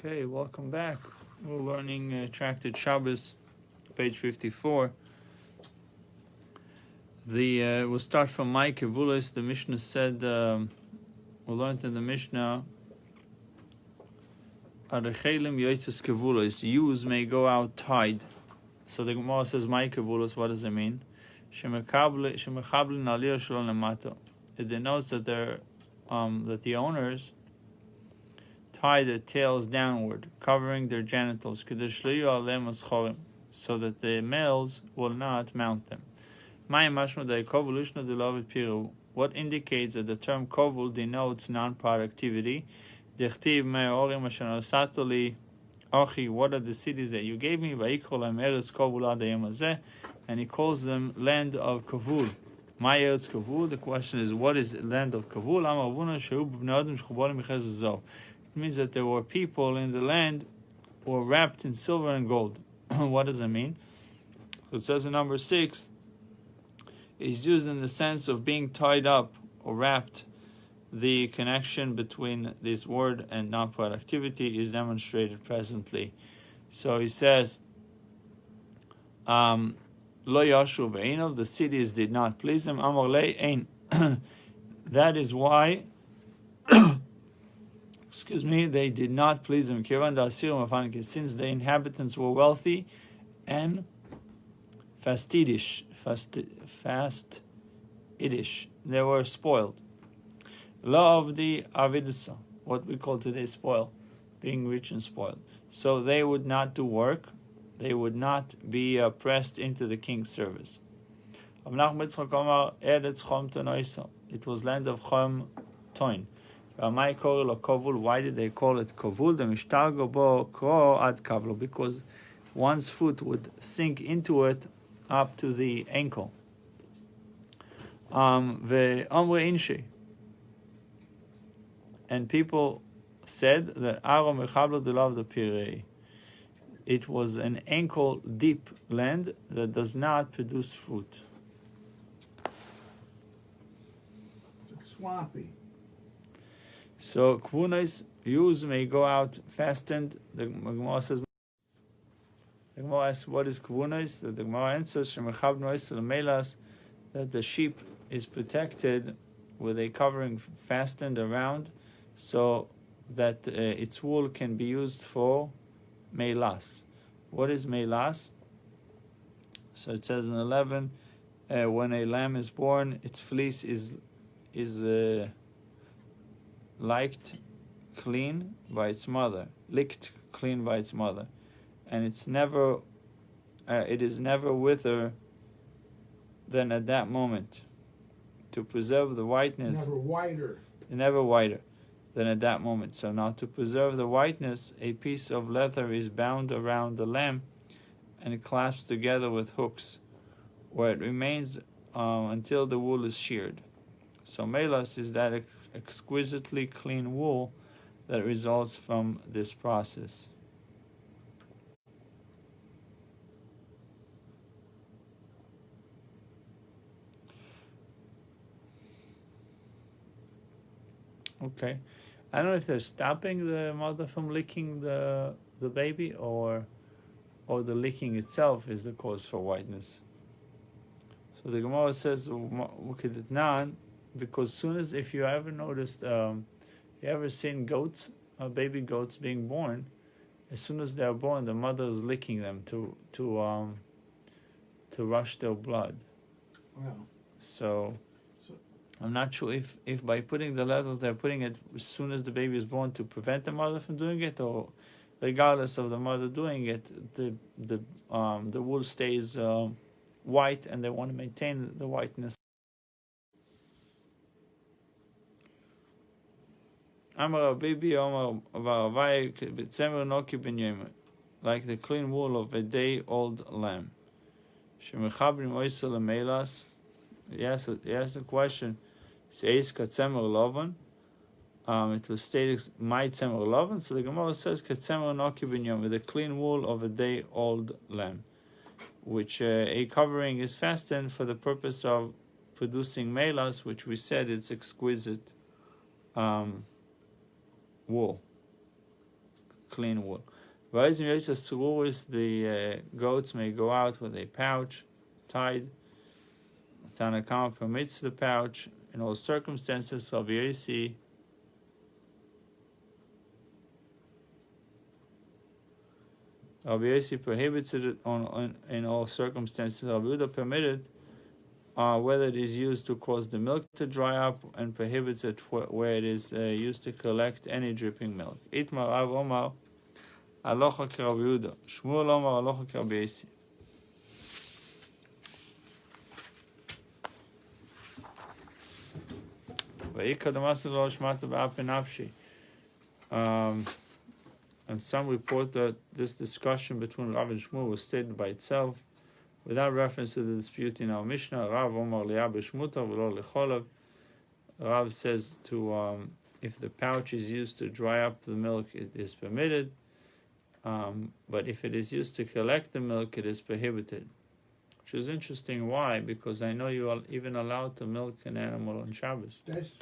Okay, welcome back. We're learning Tractate Shabbos, page 54. We'll start from my Kevulis. The Mishnah said, we learned in the Mishnah, Arechelim yoitzes kevulos, ewes may go out tied. So the Gemara says, my Kevulis, what does it mean? Shemechabli aliyah shelo lemato. It denotes that that the owners tie their tails downward, covering their genitals, so that the males will not mount them. What indicates that the term kovul denotes non-productivity? What are the cities that you gave me? And he calls them land of kavul. The question is, what is land of kavul? It means that there were people in the land who were wrapped in silver and gold. What does it mean? So it says in number 6, it's used in the sense of being tied up or wrapped. The connection between this word and non-productivity is demonstrated presently. So he says, Lo yashu ve'enov, the cities did not please him. Amar le ein. That is why they did not please him. Since the inhabitants were wealthy and fastidish, they were spoiled. Law of the avidasa, what we call today spoil, being rich and spoiled. So they would not do work, they would not be pressed into the king's service. It was land of Chom Toin. Why did they call it kovul? Because one's foot would sink into it up to the ankle. And people said that it was an ankle deep land that does not produce fruit. It's swampy. So kvunos, ewes may go out fastened. The Gemara says, the Gemara asks, what is kvunos? The Gemara answers, that the sheep is protected with a covering fastened around, so that its wool can be used for meilas. What is meilas? So it says in 11, when a lamb is born, its fleece is licked clean by its mother, and it is never with her than at that moment. To preserve the whiteness, never whiter than at that moment. So now, to preserve the whiteness, a piece of leather is bound around the lamb and clasped together with hooks, where it remains until the wool is sheared. So meilas is that exquisitely clean wool that results from this process. Okay, I don't know if they're stopping the mother from licking the baby, or the licking itself is the cause for whiteness. So the Gemara says, because soon as, if you ever noticed, you ever seen goats, baby goats being born, as soon as they're born, the mother is licking them to rush their blood. Wow. So I'm not sure if by putting the leather, they're putting it as soon as the baby is born to prevent the mother from doing it, or regardless of the mother doing it, the wool stays white, and they want to maintain the whiteness. Like the clean wool of a day-old lamb. He asked the question, it was stated, my tzemer lovan. So the Gemara says, with the clean wool of a day-old lamb, which a covering is fastened for the purpose of producing meilas, which we said it's exquisite wool. clean wool. The goats may go out with a pouch tied. Tanakama permits the pouch in all circumstances. Rabbi Yossi prohibits it in all circumstances. Rabbi Yehuda permitted whether it is used to cause the milk to dry up, and prohibits it where it is used to collect any dripping milk. Itmar Rav Omar Alocha ke Rabbi Yehuda, Shmuel Omar Alocha ke Rabbi Yossi. And some report that this discussion between Rav and Shmuel was stated by itself, without reference to the dispute in our Mishnah. Rav Omar li'ab shmuta v'lo lecholav. Rav says to if the pouch is used to dry up the milk, it is permitted, but if it is used to collect the milk, it is prohibited. Which is interesting. Why? Because I know you are even allowed to milk an animal on Shabbos. That's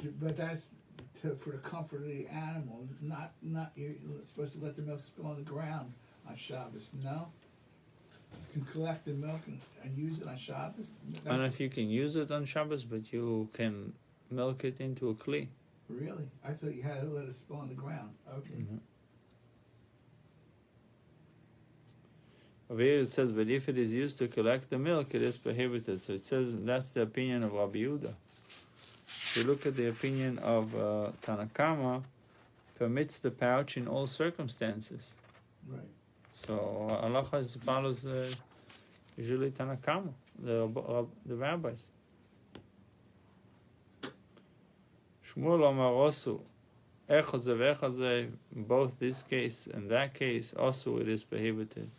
for the comfort of the animal. Not you're supposed to let the milk spill on the ground on Shabbos. No, you can collect the milk and use it on Shabbos. I don't know if you can use it on Shabbos, but you can milk it into a kli. Really? I thought you had to let it spill on the ground. Okay. Mm-hmm. Over here it says, but if it is used to collect the milk, it is prohibited. So it says that's the opinion of Rabbi Yehuda. If you look at the opinion of Tanakama, permits the pouch in all circumstances. Right. So Allah follows usually Tanakama, the rabbis. Shmuel Omar Osu, Echazeh v'Echazeh, both this case and that case, also it is prohibited.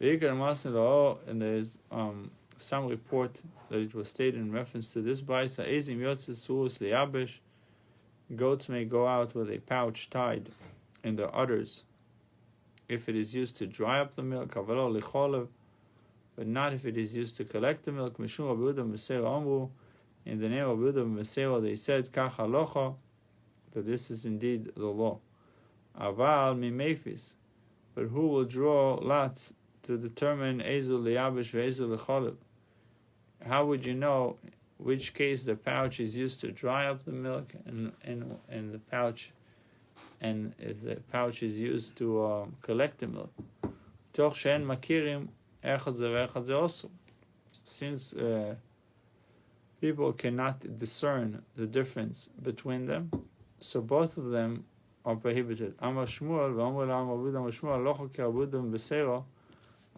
And there's some report that it was stated in reference to this brisa. Ezim yotzes suus liyabesh. Goats may go out with a pouch tied in their udders if it is used to dry up the milk, avalo licholev, but not if it is used to collect the milk. Mishum Rabbi Yehuda Mesera Amru, in the name of Rabbi Yehuda Mesera, they said kach halocha, that this is indeed the law. Aval mimefis, but who will draw lots to determine Ezul liyabesh ve'ezul licholev? How would you know which case the pouch is used to dry up the milk and the pouch, and if the pouch is used to collect the milk? Toch she'en makirim echad ze ve'echad ze osu. Since people cannot discern the difference between them, so both of them are prohibited. Amar Shmuel v'amar l'amar Rabbi Yehuda Shmuel alocha ki Rabbi Yehuda b'seiro,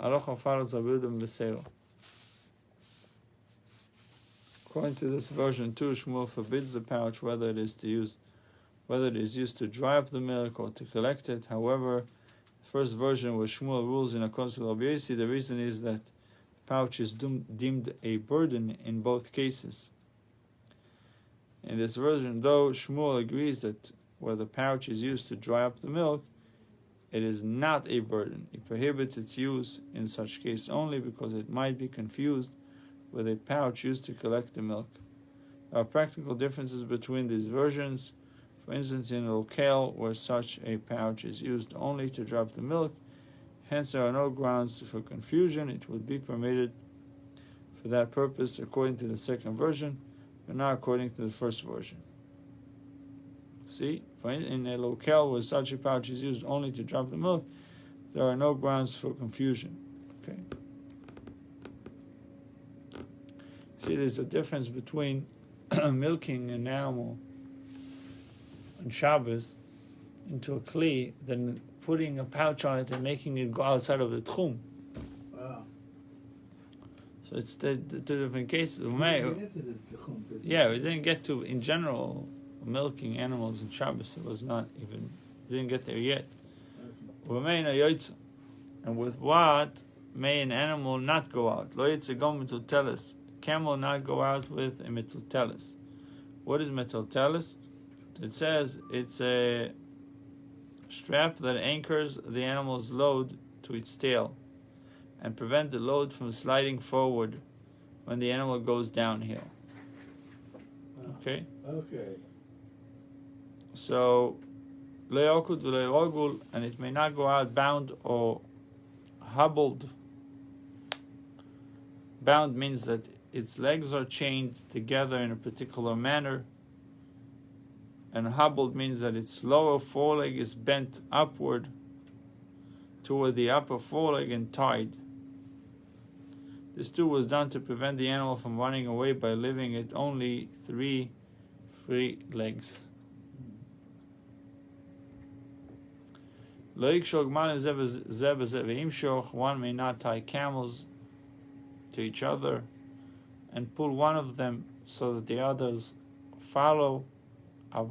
alocha faros Rabbi Yehuda b'seiro. According to this version too, Shmuel forbids the pouch whether it is used to dry up the milk or to collect it. However, the first version where Shmuel rules in accordance with Rabbi Yossi, the reason is that the pouch is deemed a burden in both cases. In this version, though, Shmuel agrees that where the pouch is used to dry up the milk, it is not a burden. He prohibits its use in such case only because it might be confused with a pouch used to collect the milk. There are practical differences between these versions. For instance, in a locale where such a pouch is used only to drop the milk, hence there are no grounds for confusion. It would be permitted for that purpose according to the second version, but not according to the first version. See, in a locale where such a pouch is used only to drop the milk, there are no grounds for confusion. Okay. See, there's a difference between milking an animal on Shabbos into a kli than putting a pouch on it and making it go outside of the tchum. Wow. So it's two different cases. Yeah, we didn't get to, in general, milking animals on Shabbos. It was not even, we didn't get there yet. And with what may an animal not go out? Lo yitze gom metutelis. Camel not go out with a metutelis. What is metutelis? It says it's a strap that anchors the animal's load to its tail, and prevent the load from sliding forward when the animal goes downhill. Okay? Okay. So, le'okut v'le'rogul, and it may not go out bound or hobbled. Bound means that its legs are chained together in a particular manner, and hobbled means that its lower foreleg is bent upward toward the upper foreleg and tied. This too was done to prevent the animal from running away by leaving it only 3 free legs. One may not tie camels to each other and pull one of them so that the others follow. But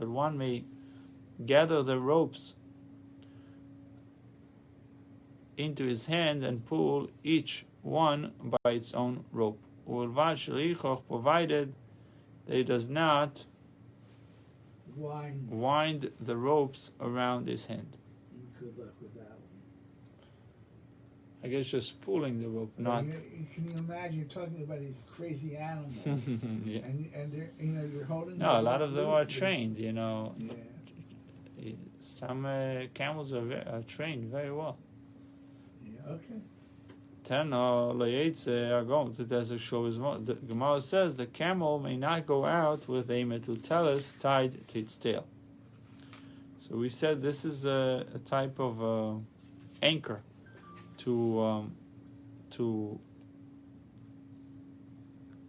one may gather the ropes into his hand and pull each one by its own rope, provided that he does not wind the ropes around his hand. Good luck with that one. I guess just pulling the rope, not. Can you imagine? You're talking about these crazy animals, Yeah. and they're, you're holding. No, a lot of them are loosely. trained. Yeah. Some camels are trained very well. Yeah. Okay. The Gemara says the camel may not go out with a metutelis tied to its tail. So we said this is a type of anchor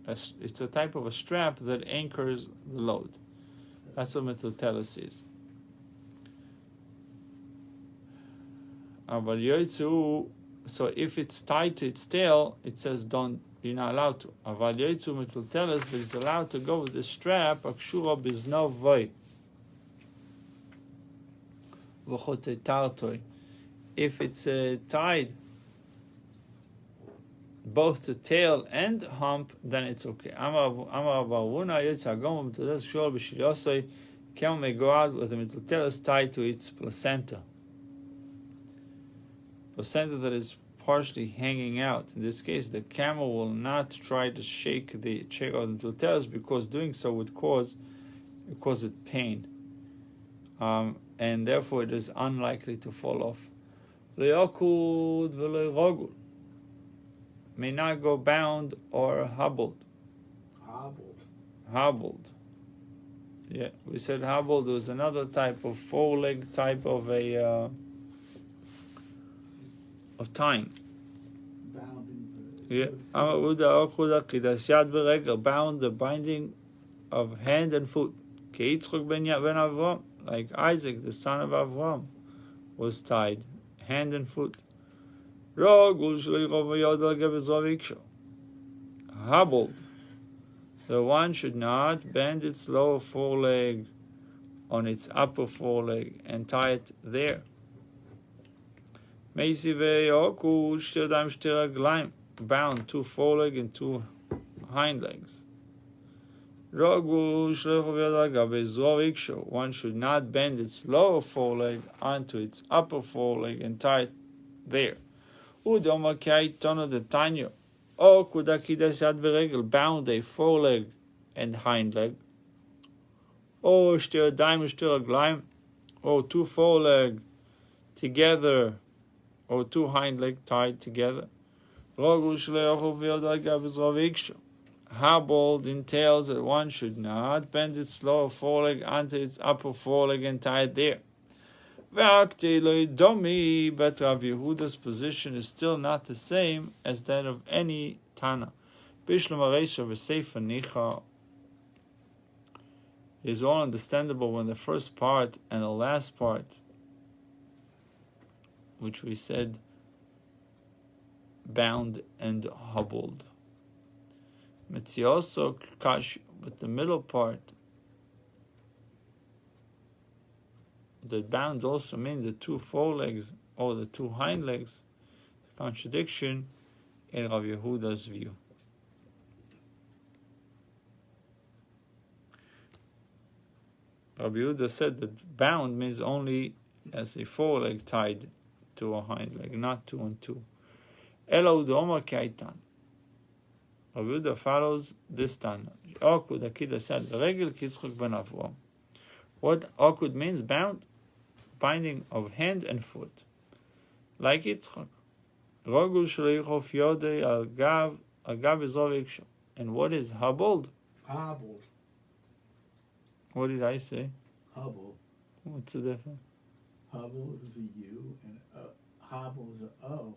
it's a type of a strap that anchors the load. That's what metutelis is. So if it's tied to its tail, it says you're not allowed to. But it's allowed to go with the strap. If it's tied both to tail and hump, then it's okay. Camel may go out with the metutelis tied to its placenta. Placenta that is partially hanging out. In this case, the camel will not try to shake the metutelis because doing so would cause it pain, and therefore it is unlikely to fall off. Le'okud v'le'rogul, may not go bound or hobbled. Hobbled. Yeah, we said hobbled was another type of four-leg type of a of tying. Yeah, bound the binding of hand and foot. Like Isaac, the son of Avram, was tied hand and foot. Hobbled. The one should not bend its lower foreleg on its upper foreleg and tie it there. Bound 2 foreleg and 2 hind legs. One should not bend its lower foreleg onto its upper foreleg and tie it there. Bound a foreleg and hind leg. Or 2 foreleg together, or 2 hind leg tied together. Hobbled entails that one should not bend its lower foreleg onto its upper foreleg and tie it there. But Rav Yehuda's position is still not the same as that of any Tana. It is all understandable when the first part and the last part, which we said bound and hobbled. Metziyoso kash, but the middle part, the bound also means the 2 forelegs or the 2 hind legs. Contradiction in Rav Yehuda's view. Rabbi Yehuda said that bound means only as a foreleg tied to a hind leg, not 2 and 2. Elo Udoma Kaitan. Rabbi Yehuda follows this Tana. Akud Akida said, Regel Kitzchok ben Avram. What Akud means? Bound, binding of hand and foot. Like Yitzchak. Rogul Shleichof Yodei al Gav Izov. And what is hobbled? Hobbled. What did I say? Hubble. What's the difference? Hubble is a U and hobble is a O.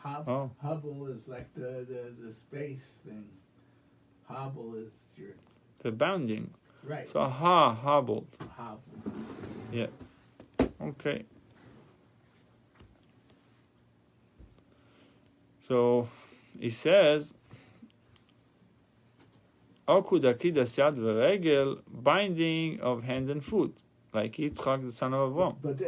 Oh. Hubble is like the space thing. Hobble is your... The bounding. Right. So hobbled. Hobble. Yeah. Okay. So he says, Akud Akida Siad V'Regel, binding of hand and foot, like Yitzchak the son of Avram. But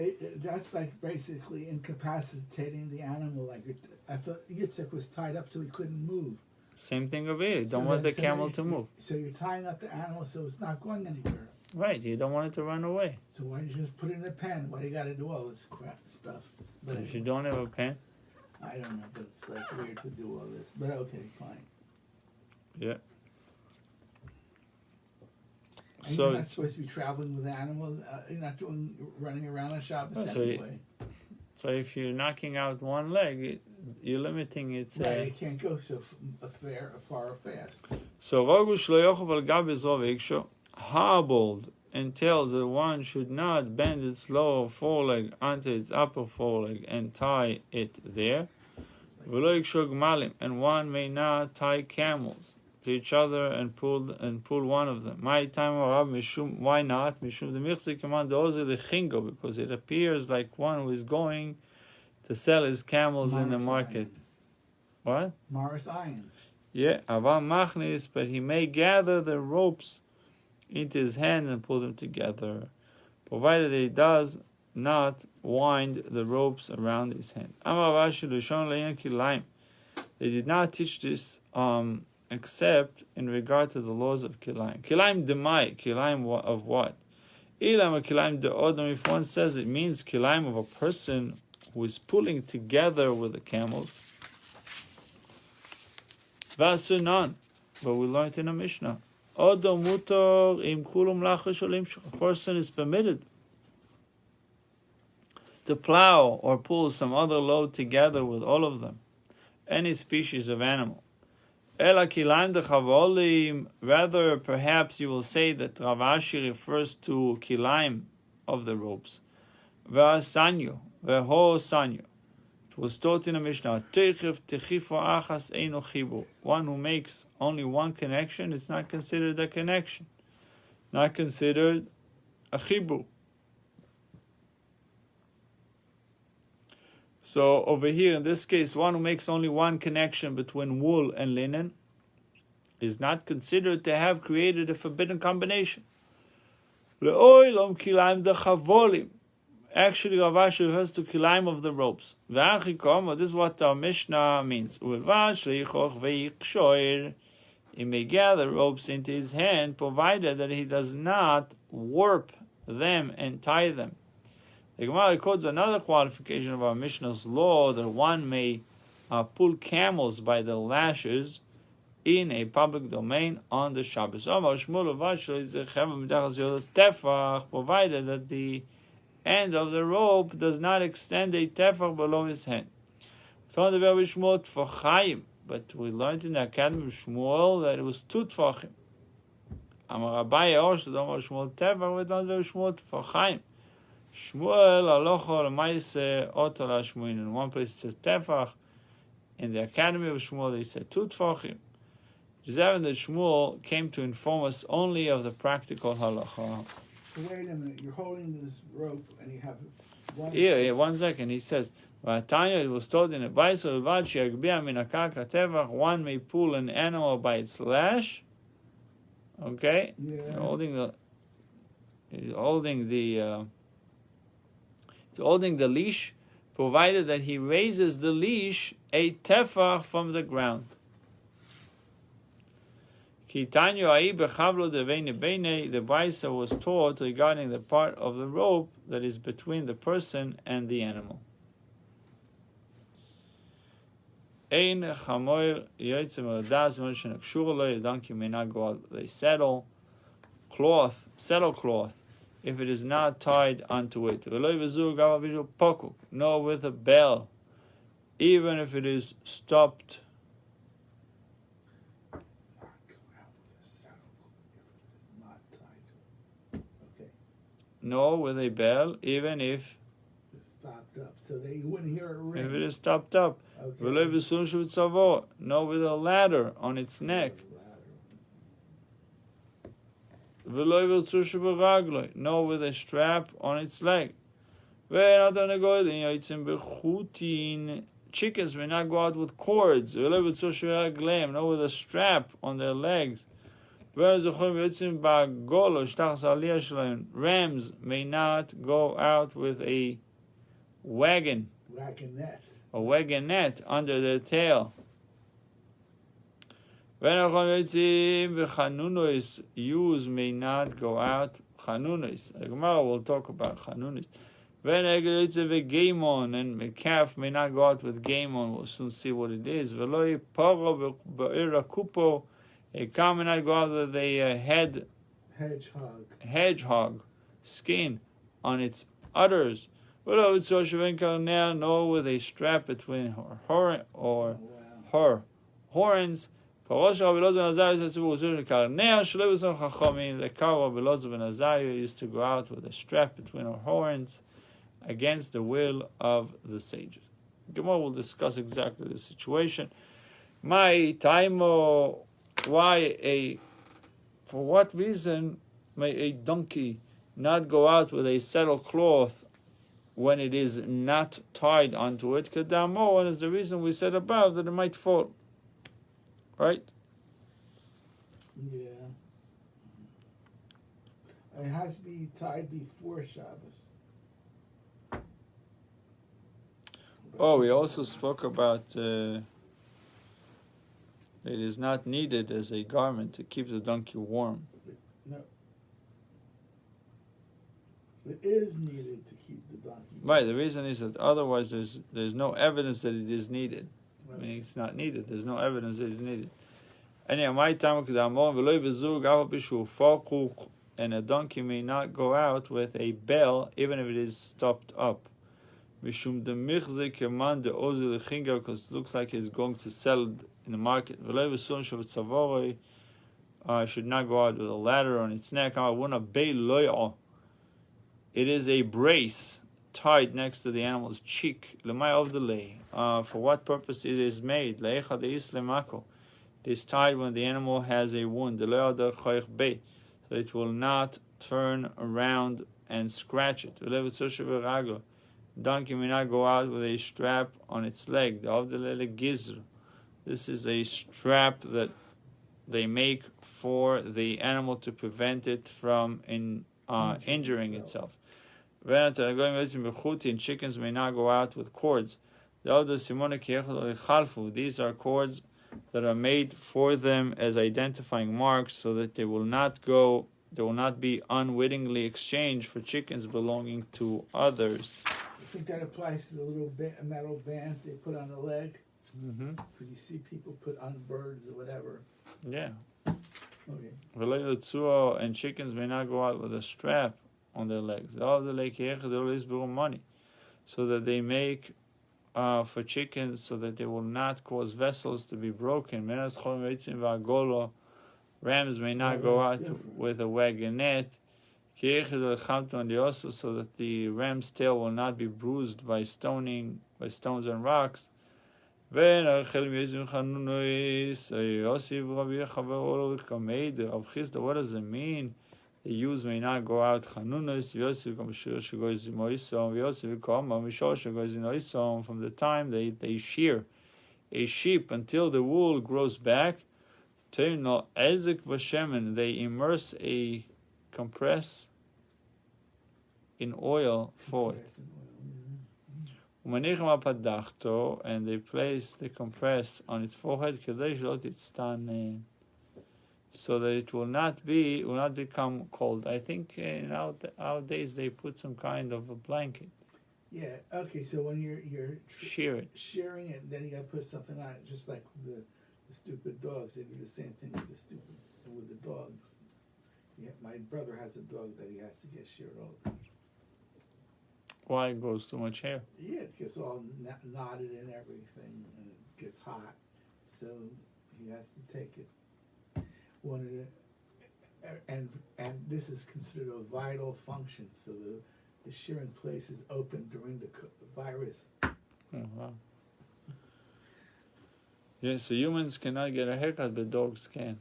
that's like basically incapacitating the animal. Like I thought Yitzchak was tied up so he couldn't move. Same thing over here. You don't want the camel to move. So you're tying up the animal so it's not going anywhere. Right. You don't want it to run away. So why don't you just put it in a pen? Why do you got to do all this crap stuff? But If you don't have a pen. I don't know, but it's like weird to do all this. But okay, fine. Yeah. And So you're not supposed to be traveling with animals. You're not running around on Shabbos anyway. So if you're knocking out one leg, you're limiting its... Right, it can't go so far or fast. So Rogu Shloyochov al Gab Izov hobbled entails that one should not bend its lower foreleg onto its upper foreleg and tie it there. And one may not tie camels to each other and pull one of them. My time why not? Because it appears like one who is going to sell his camels in the market. What? Morris Iron. Yeah, aval machnis, but he may gather the ropes into his hand and pull them together, provided that he does not wind the ropes around his hand. They did not teach this except in regard to the laws of kilayim. Kilayim demai, kilayim of what? Ilam kilayim de'odom, if one says it means kilayim of a person who is pulling together with the camels. Vasunan, but we learned in a Mishnah. A person is permitted to plow or pull some other load together with all of them, any species of animal. Rather, perhaps you will say that Rav Ashi refers to kilaim of the ropes. Ve'asanyo, ve'ho sanyo. It was taught in a Mishnah, one who makes only one connection, it's not considered a connection, not considered a chibur. So over here, in this case, one who makes only one connection between wool and linen is not considered to have created a forbidden combination. Actually, Rav Ashi refers to kilaim of the ropes. This is what our Mishnah means. He may gather ropes into his hand, provided that he does not warp them and tie them. The Gemara quotes another qualification of our Mishnah's law that one may pull camels by the lashes in a public domain on the Shabbos. Provided that the end of the rope does not extend a tefach below his hand. So the Rabbi Shmuel tfachayim, but we learned in the Academy of Shmuel that it was two tfachim. Amar Abaye Osh, the Amar Shmuel tefach, we learned Rabbi Shmuel tfachayim. Shmuel alocho l'maise oto lashmuin. In one place it says tefach. In the Academy of Shmuel they said two tfachim. Zeven that Shmuel came to inform us only of the practical halacha. So wait a minute, you're holding this rope and you have one... Yeah, 1 second. He says, it was told in a one may pull an animal by its lash. Okay? Yeah. Holding the leash, provided that he raises the leash a tefach from the ground. The Baisa was taught regarding the part of the rope that is between the person and the animal. Ein chamoir yotzim radas moshen akshur. A donkey may not go out with a saddle cloth, if it is not tied onto it. No, with a bell, even if it is stopped. No, with a bell, even if it's stopped up, so that you wouldn't hear it ring. If it is stopped up. Okay. No, with a ladder on its neck. No, with a strap on its leg. Chickens may not go out with cords. No, with a strap on their legs. Rams may not go out with a wagonette under their tail. Ewes may not go out. Chanunos. The Gemara will talk about chanunos. And a calf may not go out with game on. We'll soon see what it is. A cow may not go out with a hedgehog skin on its udders. No, with a strap between her horns. The cow of Elazar ben Azariah used to go out with a strap between her horns against the will of the sages. Gemara will discuss exactly the situation. For what reason may a donkey not go out with a saddle cloth when it is not tied onto it? Kadamo, is the reason we said above that it might fall. Right? Yeah. It has to be tied before Shabbos. We also spoke about it is not needed as a garment to keep the donkey warm. No. It is needed to keep the donkey warm. Right, the reason is that otherwise there's no evidence that it is needed. Right. Meaning it's not needed. There's no evidence that it's needed. And a donkey may not go out with a bell even if it is stopped up. Because it looks like he's going to sell it in the market. Should not go out with a ladder on its neck. It is a brace tied next to the animal's cheek. For what purpose it is made? It is tied when the animal has a wound. So it will not turn around and scratch it. Donkey may not go out with a strap on its leg. This is a strap that they make for the animal to prevent it from injuring itself. And chickens may not go out with cords. These are cords that are made for them as identifying marks so that they will not be unwittingly exchanged for chickens belonging to others. I think that applies to the little metal bands they put on the leg. Mm-hmm. Because you see people put on birds or whatever. Yeah. Okay. And chickens may not go out with a strap on their legs. Money. So that they make for chickens so that they will not cause vessels to be broken. Rams may not go out with a wagonette. So that the ram's tail will not be bruised by stones and rocks. What does it mean? The ewes may not go out from the time they shear a sheep until the wool grows back. They immerse a compress in oil for it. And they place the compress on its forehead so that it will not become cold. I think nowadays they put some kind of a blanket. Yeah. Okay. So when you're shearing it, then you got to put something on it, just like the stupid dogs. They do the same thing with the dogs. Yeah. My brother has a dog that he has to get sheared all the time. Why? It grows too much hair. Yeah, it gets all knotted and everything, and it gets hot, so he has to take it. One of the, and this is considered a vital function. So the shearing place is open during the virus. Oh, wow. Yeah, so humans cannot get a haircut, but dogs can.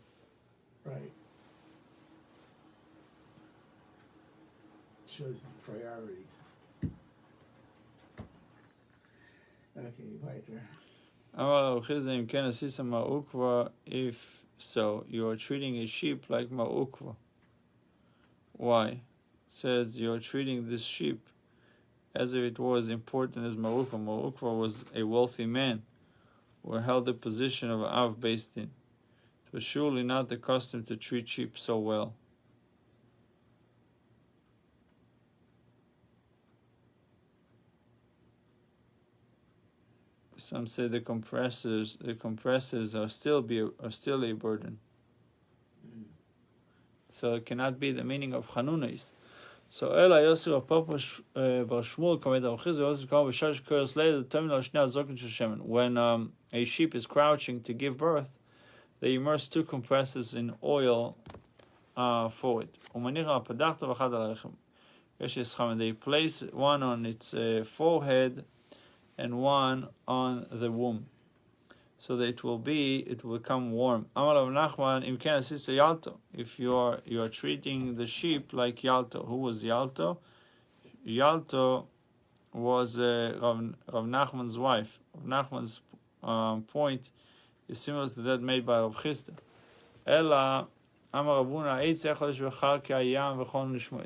Right. Shows the priorities. Okay, weiter. If so, you are treating a sheep like ma'ukva. Why? It says you are treating this sheep as if it was important as ma'ukva. Ma'ukva was a wealthy man who held the position of Av based in. It was surely not the custom to treat sheep so well. Some say the compressors are still a burden. So it cannot be the meaning of Chanunis. So Ela Yosef Apoposh Barshmul Kamed Alchiz also called Vishash Kuros later the terminal Shnei Zokin Sheshemen. When a sheep is crouching to give birth, they immerse 2 compressors in oil for it. They place one on its forehead and one on the womb, so that it will become warm. If you are treating the sheep like Yalto. Who was Yalto? Yalto was Rav Nachman's wife. Rav Nachman's point is similar to that made by Rav Chisda.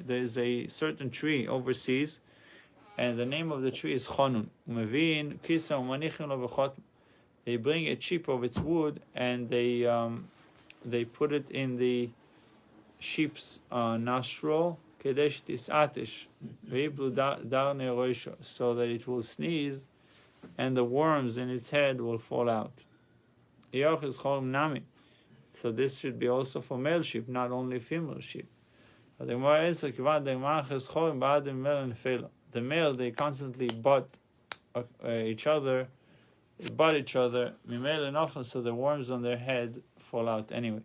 There is a certain tree overseas, and the name of the tree is Chonun. They bring a chip of its wood and they put it in the sheep's nostril, so that it will sneeze and the worms in its head will fall out. So this should be also for male sheep, not only female sheep. The male, they constantly butt each other, so the worms on their head fall out anyway.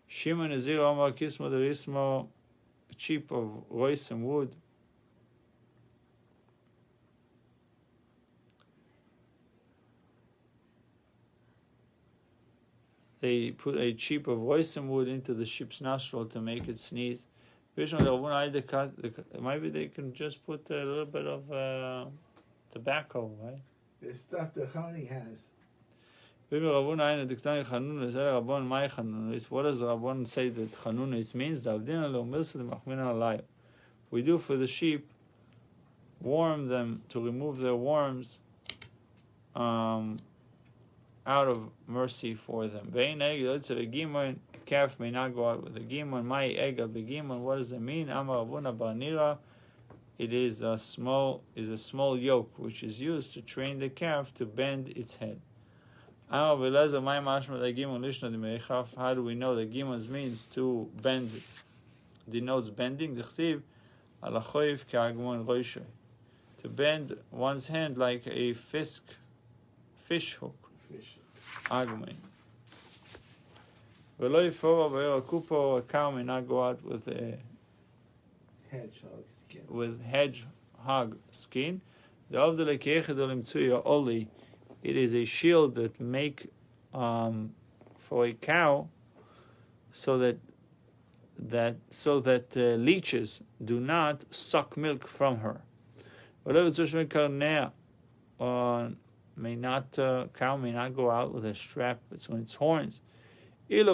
Shimon Nazir Omar Kismo Derismo, a chip of rois and wood. They put a chip of rois and wood into the sheep's nostril to make it sneeze. Maybe they can just put a little bit of tobacco, right? The stuff that Chani has. What does Rabban say that Chanunis means? We do for the sheep, warm them to remove their worms out of mercy for them. A calf may not go out with a gimon. My ega begimon. What does it mean? Amar Avuna Barnira. It is a small yoke which is used to train the calf to bend its head. How do we know that gimon means to bend? Denotes bending. To bend one's hand like a fish hook. Agumon. A cow may not go out with a hedgehog skin. It is a shield that make for a cow, so that leeches do not suck milk from her. Cow may not go out with a strap between its horns. Either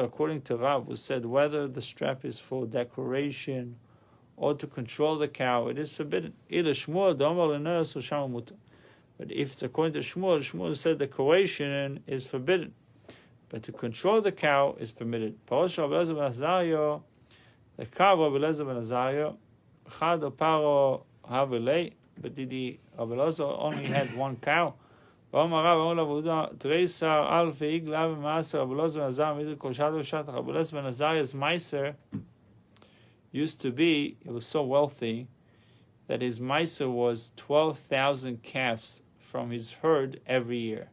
according to Rav, who said whether the strap is for decoration or to control the cow, it is forbidden. But if it's according to Shmuel said decoration is forbidden, but to control the cow is permitted. The cow of Elazar ben Azariah, Chad Paro Havelei, but did he? Rabbi Elazar only had one cow. Rabbi Elazar's meiser used to be, he was so wealthy that his meiser was 12,000 calves from his herd every year.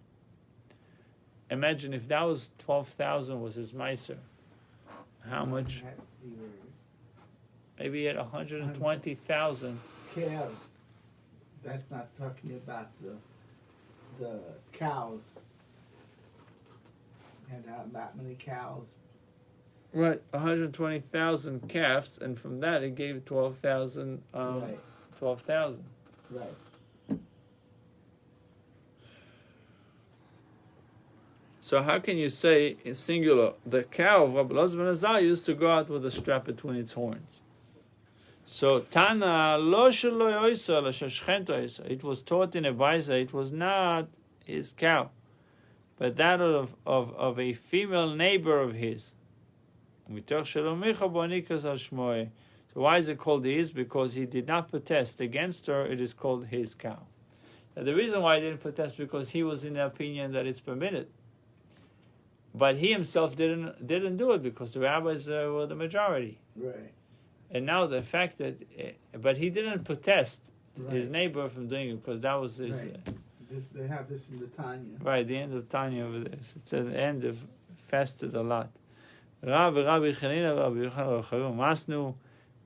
Imagine if that was 12,000 was his meiser. How much? Maybe he had 120,000 calves. That's not talking about the cows. And that many cows. Right, 120,000 calves, and from that it gave 12,000. Right. 12,000. Right. So how can you say in singular the cow of Rabbi Elazar ben Azariah used to go out with a strap between its horns? So Tana lo shelo yoisa la sheshchento yoisa. It was taught in a baisa. It was not his cow, but that of a female neighbor of his. So why is it called his? Because he did not protest against her. It is called his cow. Now, the reason why he didn't protest because he was in the opinion that it's permitted, but he himself didn't do it because the rabbis were the majority. Right. And now the fact that, but he didn't protest his neighbor from doing it because that was his. Right. They have this in the Tanya. Right, the end of Tanya over there. It's at the end of fasted a lot. Rabbi Chanina, Rabbi Yochanan, Rabbi Masnu,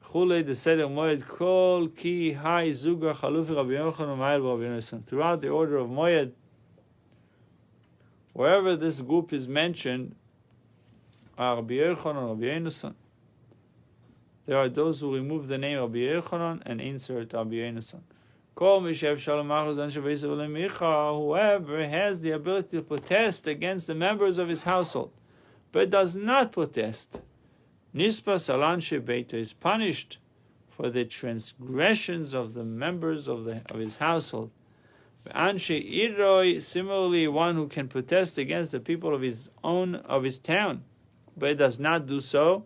Chulei de Seder Moed Kol Ki Hai Zuga Chalufi Rabbi Yochanan Ma'el Rabbi Menashe. Throughout the order of Moed, wherever this group is mentioned, Rabbi Yochanan, Rabbi Menashe. There are those who remove the name Rabbi Yochanan and insert Rabbi Menashe. Whoever has the ability to protest against the members of his household, but does not protest, Nispas Alan Shebeito is punished for the transgressions of the members of his household. Anshe Iroi, similarly, one who can protest against the people of his town, but does not do so,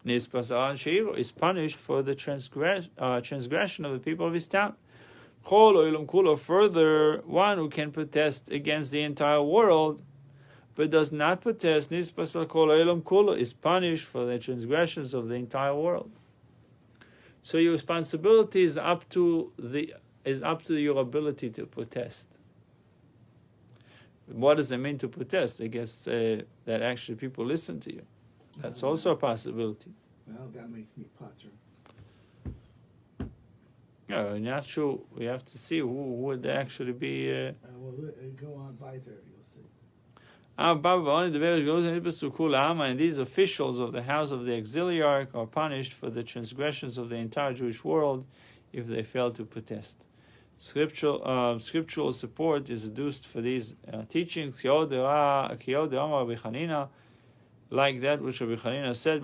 Nispas Alan Sheiro is punished for the transgression of the people of his town. Further, one who can protest against the entire world, but does not protest, is punished for the transgressions of the entire world. So your responsibility is up to your ability to protest. What does it mean to protest? I guess that actually people listen to you. That's also a possibility. Well, that makes me putter. No, not sure. We have to see who would actually be. Go on weiter, you'll see. And these officials of the house of the auxiliary are punished for the transgressions of the entire Jewish world if they fail to protest. Scriptural support is adduced for these teachings, like that which Rabbi Chanina said,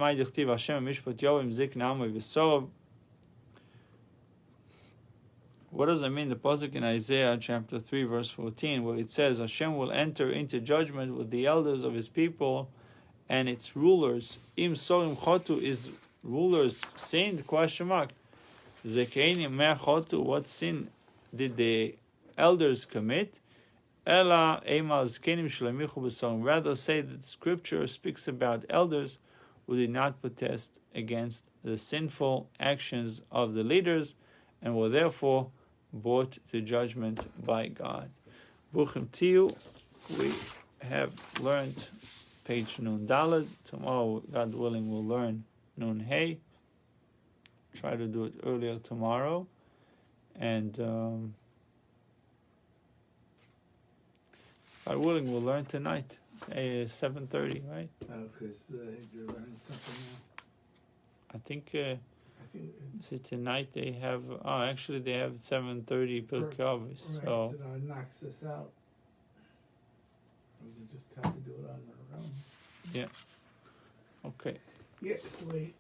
what does it mean, the pasuk in Isaiah chapter 3 verse 14, where it says Hashem will enter into judgment with the elders of his people and its rulers? Im sorim chotu, is rulers sinned? Question mark. Zekeinim meh chotu, what sin did the elders commit? Ela ema zkenim shlemichu b'sorim. Rather say that Scripture speaks about elders who did not protest against the sinful actions of the leaders and were therefore brought to judgment by God. Buchim Tiyu, we have learned page Nun Daled. Tomorrow, God willing, we'll learn Nun Hey. Try to do it earlier tomorrow. And God willing, we'll learn tonight. 7:30, right? Because you're learning something now. I think so tonight they have. Oh, actually, they have 7:30 Pirkei Avos. Right, So so that knocks this out. We can just have to do it on our own. yeah. Okay. Yeah, sweet.